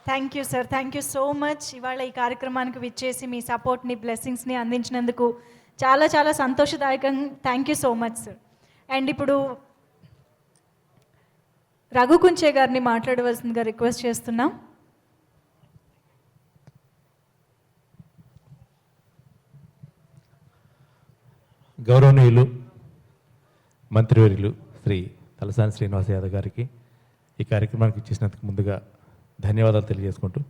Thank you sir, thank you so much. ఇవాళ ఈ కార్యక్రమానికి విచ్చేసి మీ సపోర్ట్ని, బ్లెస్సింగ్స్ని అందించినందుకు చాలా చాలా సంతోషదాయకం. Thank you so much sir. And ఇప్పుడు రఘు కుంచే గారిని మాట్లాడవలసిందిగా రిక్వెస్ట్ చేస్తున్నాం. గౌరవనీయులు మంత్రివర్యులు శ్రీ తలసాని శ్రీనివాస్ యాదవ్ గారికి ఈ కార్యక్రమానికి ఇచ్చేసినందుకు ముందుగా ధన్యవాదాలు తెలియజేసుకుంటూ,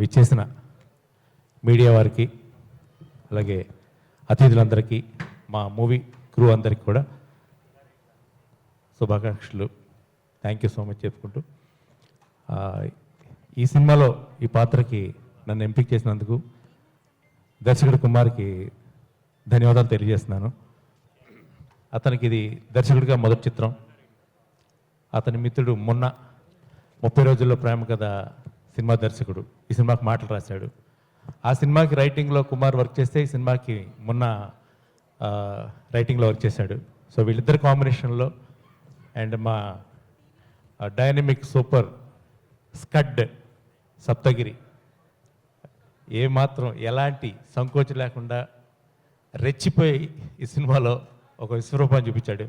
విచ్చేసిన మీడియా వారికి, అలాగే అతిథులందరికీ, మా మూవీ క్రూ అందరికీ కూడా శుభాకాంక్షలు. థ్యాంక్ యూ సో మచ్ చెప్పుకుంటూ, ఈ సినిమాలో ఈ పాత్రకి నన్ను ఎంపిక చేసినందుకు దర్శకుడు కుమార్కి ధన్యవాదాలు తెలియజేస్తున్నాను. అతనికి ఇది దర్శకుడిగా మొదటి చిత్రం. అతని మిత్రుడు మొన్న 30 రోజుల్లో ప్రేమ కథ సినిమా దర్శకుడు ఈ సినిమాకి మాటలు రాశాడు. ఆ సినిమాకి రైటింగ్లో కుమార్ వర్క్ చేస్తే ఈ సినిమాకి మొన్న రైటింగ్లో వర్క్ చేశాడు. సో వీళ్ళిద్దరు కాంబినేషన్లో అండ్ మా డైనమిక్ సూపర్ స్కడ్ సప్తగిరి ఏమాత్రం ఎలాంటి సంకోచం లేకుండా రెచ్చిపోయి ఈ సినిమాలో ఒక విశ్వరూపాన్ని చూపించాడు.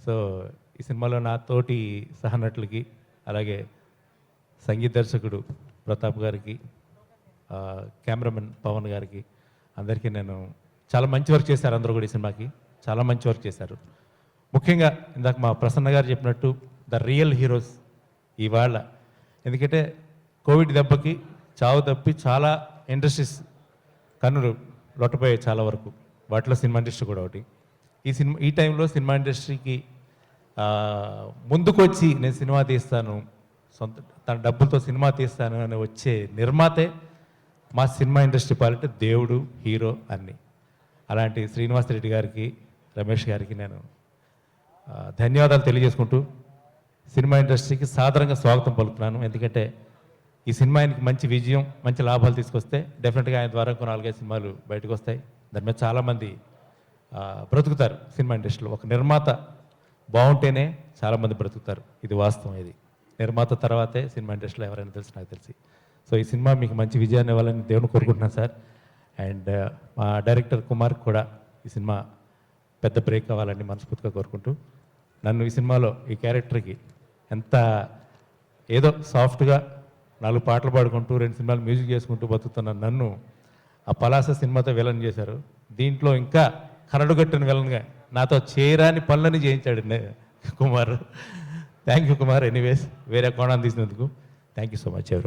సో ఈ సినిమాలో నా తోటి సహనటులకి, అలాగే సంగీత దర్శకుడు ప్రతాప్ గారికి, కెమెరామెన్ పవన్ గారికి, అందరికీ నేను చాలా మంచి వర్క్ చేశారు. అందరూ కూడా ఈ సినిమాకి చాలా మంచి వర్క్ చేశారు. ముఖ్యంగా ఇందాక మా ప్రసన్న గారు చెప్పినట్టు ద రియల్ హీరోస్ ఇవాళ, ఎందుకంటే కోవిడ్ దెబ్బకి చావు తప్పి చాలా ఇండస్ట్రీస్ కన్నులు లొట్టపోయాయి చాలా వరకు. వాటిలో సినిమా ఇండస్ట్రీ కూడా ఒకటి. ఈ టైంలో సినిమా ఇండస్ట్రీకి ముందుకు వచ్చి నేను సినిమా తీస్తాను, తన డబ్బులతో సినిమా తీస్తాను అని వచ్చే నిర్మాతే మా సినిమా ఇండస్ట్రీ పాలంటే దేవుడు, హీరో అన్నీ. అలాంటి శ్రీనివాస్ రెడ్డి గారికి, రమేష్ గారికి నేను ధన్యవాదాలు తెలియజేసుకుంటూ సినిమా ఇండస్ట్రీకి సాదరంగా స్వాగతం పలుకుతున్నాను. ఎందుకంటే ఈ సినిమా ఆయనకి మంచి విజయం, మంచి లాభాలు తీసుకొస్తే డెఫినెట్గా ఆయన ద్వారా ఇంకో 4-5 సినిమాలు బయటకు వస్తాయి. దాని మీద చాలామంది బ్రతుకుతారు సినిమా ఇండస్ట్రీలో. ఒక నిర్మాత బాగుంటేనే చాలామంది బ్రతుకుతారు, ఇది వాస్తవం. ఇది నిర్మాత తర్వాతే సినిమా ఇండస్ట్రీలో ఎవరైనా తెలుసు, నాకు తెలిసి. సో ఈ సినిమా మీకు మంచి విజయాన్ని ఇవ్వాలని దేవుని కోరుకుంటున్నాను సార్. అండ్ మా డైరెక్టర్ కుమార్ కూడా ఈ సినిమా పెద్ద బ్రేక్ అవ్వాలని మనస్ఫూర్తిగా కోరుకుంటూ, నన్ను ఈ సినిమాలో ఈ క్యారెక్టర్కి ఎంత ఏదో సాఫ్ట్గా 4 పాటలు పాడుకుంటూ 2 సినిమాలు మ్యూజిక్ చేసుకుంటూ బతుకుతున్న నన్ను ఆ పలాస సినిమాతో విలన్ చేశారు. దీంట్లో ఇంకా కరడుగట్టిన విలన్గా నాతో చేయరాని పనులని చేయించాడు Kumar. Thank you Kumar. Anyways వేరే కోణాన్ని తీసినందుకు థ్యాంక్ యూ సో మచ్ ఎవరు.